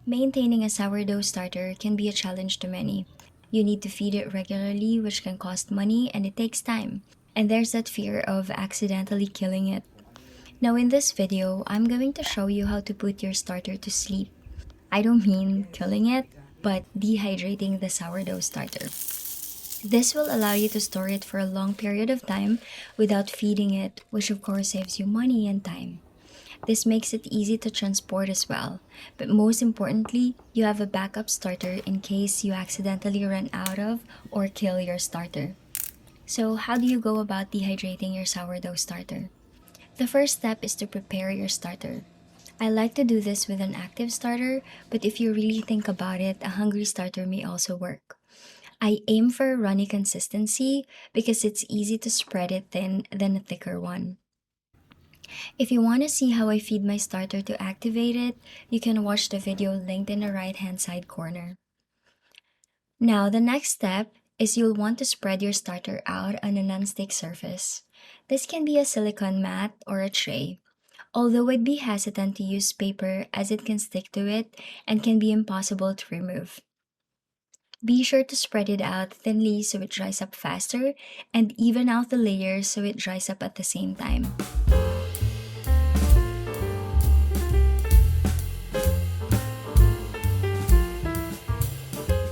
Maintaining a sourdough starter can be a challenge to many. You need to feed it regularly, which can cost money and it takes time. And there's that fear of accidentally killing it. Now, in this video, I'm going to show you how to put your starter to sleep. I don't mean killing it, but dehydrating the sourdough starter. This will allow you to store it for a long period of time without feeding it, which of course saves you money and time. This makes it easy to transport as well, but most importantly, you have a backup starter in case you accidentally run out of or kill your starter. So, how do you go about dehydrating your sourdough starter? The first step is to prepare your starter. I like to do this with an active starter, but if you really think about it, a hungry starter may also work. I aim for a runny consistency because it's easy to spread it thin than a thicker one. If you want to see how I feed my starter to activate it, you can watch the video linked in the right hand side corner. Now, the next step is you'll want to spread your starter out on a non-stick surface. This can be a silicone mat or a tray. Although I'd be hesitant to use paper as it can stick to it and can be impossible to remove. Be sure to spread it out thinly so it dries up faster and even out the layers so it dries up at the same time.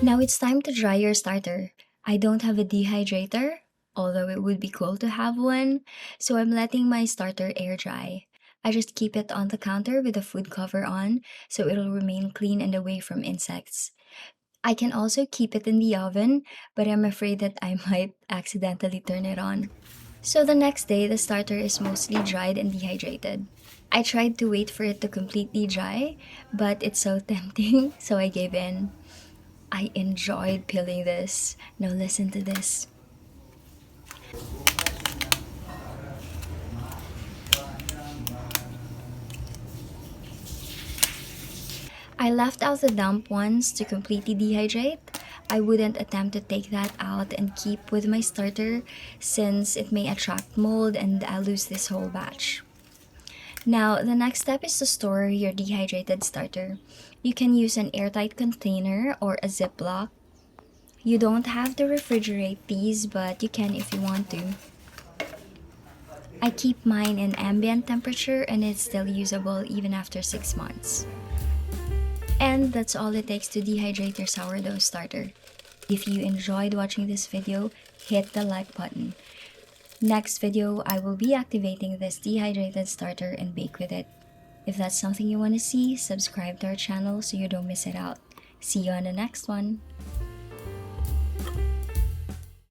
Now it's time to dry your starter. I don't have a dehydrator, although it would be cool to have one, so I'm letting my starter air dry. I just keep it on the counter with the food cover on so it'll remain clean and away from insects. I can also keep it in the oven, but I'm afraid that I might accidentally turn it on. So the next day, the starter is mostly dried and dehydrated. I tried to wait for it to completely dry, but it's so tempting, so I gave in. I enjoyed peeling this. Now listen to this. I left out the damp ones to completely dehydrate. I wouldn't attempt to take that out and keep with my starter since it may attract mold and I'll lose this whole batch. Now, the next step is to store your dehydrated starter. You can use an airtight container or a Ziploc. You don't have to refrigerate these, but you can if you want to. I keep mine in ambient temperature and it's still usable even after 6 months. And that's all it takes to dehydrate your sourdough starter. If you enjoyed watching this video, hit the like button. Next video, I will be activating this dehydrated starter and bake with it. If that's something you want to see, subscribe to our channel so you don't miss it out. See you on the next one.